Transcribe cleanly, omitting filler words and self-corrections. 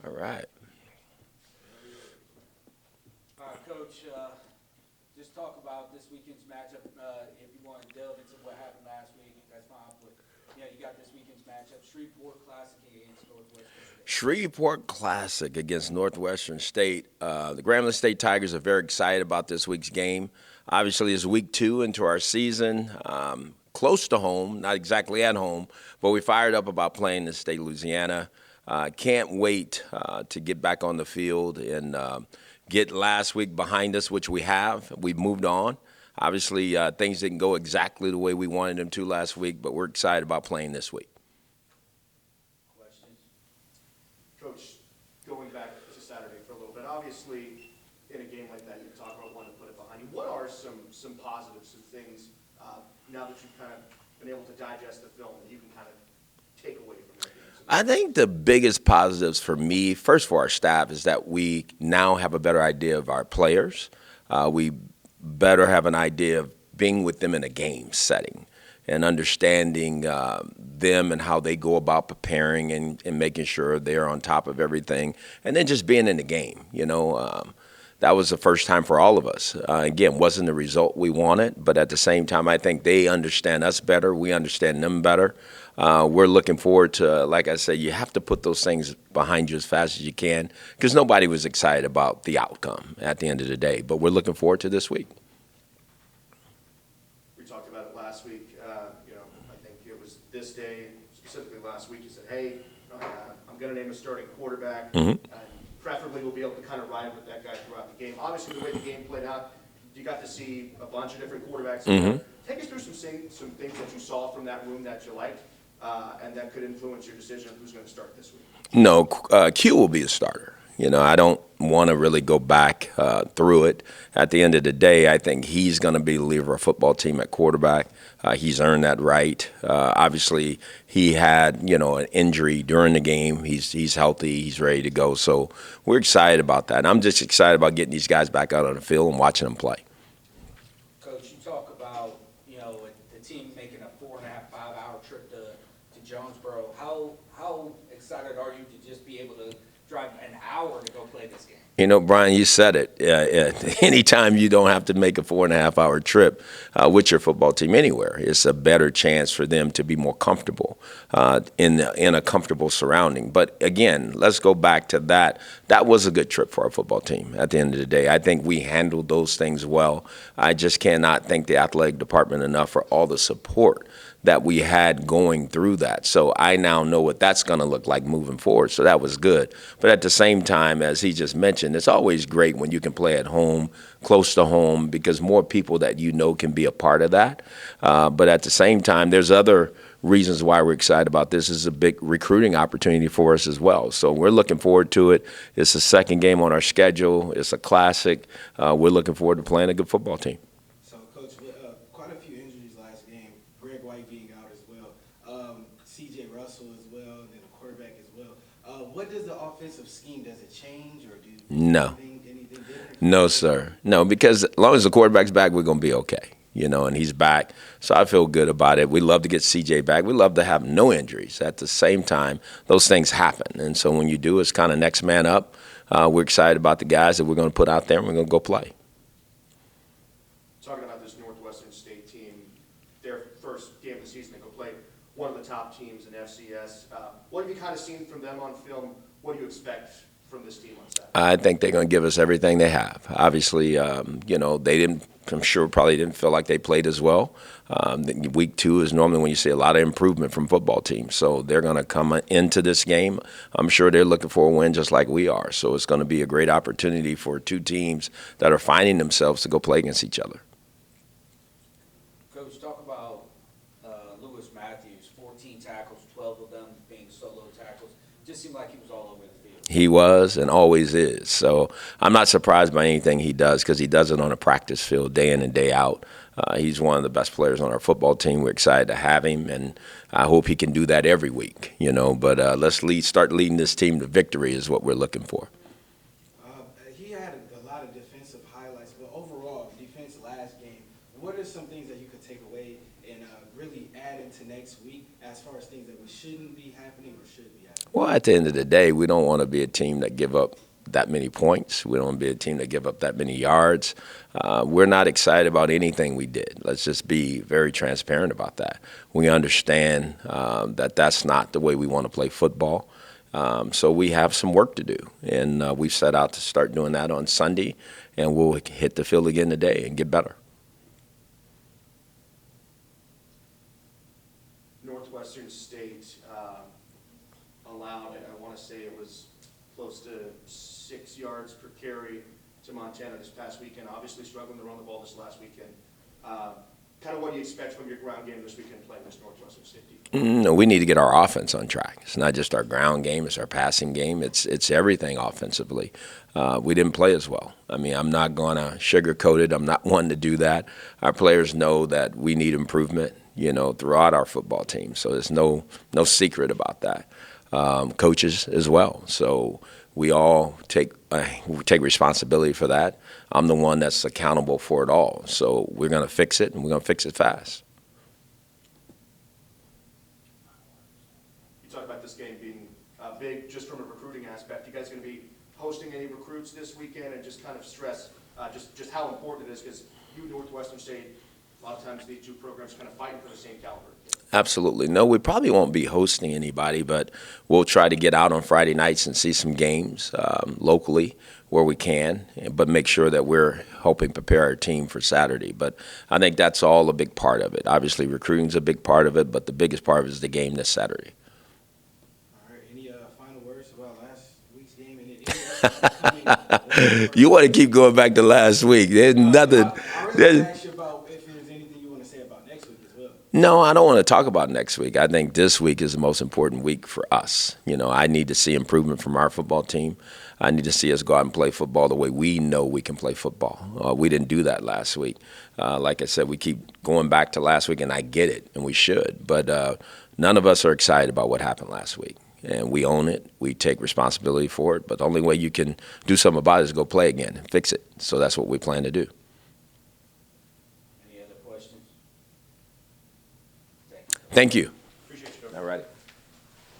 All right. All right, Coach. Just talk about this weekend's matchup. If you want to delve into what happened last week, that's fine. But yeah, you got this weekend's matchup: Shreveport Classic against Northwestern State. Shreveport Classic against Northwestern State. The Grambling State Tigers are very excited about this week's game. Obviously, it's week 2 into our season. Close to home, not exactly at home, but we fired up about playing in the state of Louisiana. Can't wait to get back on the field and get last week behind us, which we have. We've moved on. Obviously, things didn't go exactly the way we wanted them to last week, but we're excited about playing this week. Questions? Coach, going back to Saturday for a little bit, obviously in a game like that, you talk about wanting to put it behind you. What are some positives, some things now that you've kind of been able to digest the film that you can kind of take away from that game? I think the biggest positives for me, first for our staff, is that we now have a better idea of our players. We better have an idea of being with them in a game setting and understanding them and how they go about preparing and making sure they're on top of everything. And then just being in the game, that was the first time for all of us. Again, wasn't the result we wanted, but at the same time, I think they understand us better. We understand them better. We're looking forward to, like I said, you have to put those things behind you as fast as you can because nobody was excited about the outcome at the end of the day. But we're looking forward to this week. We talked about it last week. I think it was this day, specifically last week, you said, hey, I'm going to name a starting quarterback. And preferably we'll be able to kind of ride with that guy throughout the game. Obviously, the way the game played out, you got to see a bunch of different quarterbacks. Take us through some things that you saw from that room that you liked and that could influence your decision of who's going to start this week. No, Q will be a starter. I don't want to really go back through it. At the end of the day, I think he's going to be the leader of our football team at quarterback. He's earned that right. Obviously, he had an injury during the game. He's healthy. He's ready to go. So we're excited about that. And I'm just excited about getting these guys back out on the field and watching them play. Coach, you talk about the team making a 4.5, 5 hour trip to Jonesboro. How excited are you to just be able to drive an hour to go play this game? Brian, you said it. Anytime you don't have to make a 4.5 hour trip with your football team anywhere, it's a better chance for them to be more comfortable in a comfortable surrounding. But again, let's go back to that. That was a good trip for our football team at the end of the day. I think we handled those things well. I just cannot thank the athletic department enough for all the support that we had going through that. So I now know what that's going to look like moving forward. So that was good. But at the same time, as he just mentioned, it's always great when you can play at home, close to home, because more people that can be a part of that. But at the same time, there's other reasons why we're excited about this. This is a big recruiting opportunity for us as well. So we're looking forward to it. It's the second game on our schedule. It's a classic. We're looking forward to playing a good football team. So, Coach, with quite a few injuries last game, Greg White being out as well, C.J. Russell as well, and then the quarterback as well. What does the offensive scheme, does it change or do No. anything different? No, sir. No, because as long as the quarterback's back, we're going to be okay. And he's back. So I feel good about it. We love to get CJ back. We love to have no injuries. At the same time, those things happen. And so when you do, it's kind of next man up. We're excited about the guys that we're going to put out there, and we're going to go play. Talking about this Northwestern State team, their first game of the season, they go play one of the top teams in FCS. What have you kind of seen from them on film? What do you expect from this team on Saturday? I think they're going to give us everything they have. Obviously, they didn't. I'm sure probably didn't feel like they played as well. Week 2 is normally when you see a lot of improvement from football teams. So they're going to come into this game. I'm sure they're looking for a win just like we are. So it's going to be a great opportunity for two teams that are finding themselves to go play against each other. Coach, talk about Lewis Matthews, 14 tackles, 12 of them being solo tackles. Just seemed like he was all over the field. He was and always is. So I'm not surprised by anything he does because he does it on a practice field day in and day out. He's one of the best players on our football team. We're excited to have him, and I hope he can do that every week. But let's start leading this team to victory is what we're looking for. He had a lot of defensive highlights, but overall, defense last game, what are some things that you could take away and really add into next week as far as things that we should shouldn't be happening or should be happening? Well, at the end of the day, we don't want to be a team that give up that many points. We don't want to be a team that give up that many yards. We're not excited about anything we did. Let's just be very transparent about that. We understand that that's not the way we want to play football. So we have some work to do, and we've set out to start doing that on Sunday, and we'll hit the field again today and get better. Northwestern State allowed, I want to say it was close to 6 yards per carry to Montana this past weekend. Obviously struggling to run the ball this last weekend. Kind of what do you expect from your ground game this weekend playing this Northwestern State team? No, we need to get our offense on track. It's not just our ground game; it's our passing game. It's everything offensively. We didn't play as well. I mean, I'm not going to sugarcoat it. I'm not one to do that. Our players know that we need improvement, throughout our football team. So there's no secret about that. Coaches as well. So we all take responsibility for that. I'm the one that's accountable for it all. So we're going to fix it, and we're going to fix it fast. You talk about this game being big just from a recruiting aspect. You guys going to be hosting any recruits this weekend, and just kind of stress just how important it is, because you, Northwestern State, a lot of times these two programs kind of fighting for the same caliber. Absolutely. No, we probably won't be hosting anybody, but we'll try to get out on Friday nights and see some games locally where we can, but make sure that we're helping prepare our team for Saturday. But I think that's all a big part of it. Obviously, recruiting's a big part of it, but the biggest part of it is the game this Saturday. All right. Any final words about last week's game? And You want to keep going back to last week. There's nothing. I really want to ask you about if there's anything you want to say about next week as well. No, I don't want to talk about next week. I think this week is the most important week for us. I need to see improvement from our football team. I need to see us go out and play football the way we know we can play football. We didn't do that last week. Like I said, we keep going back to last week, and I get it, and we should. But none of us are excited about what happened last week. And we own it. We take responsibility for it. But the only way you can do something about it is go play again and fix it. So that's what we plan to do. Any other questions? Thank you. Appreciate you, Coach. All right.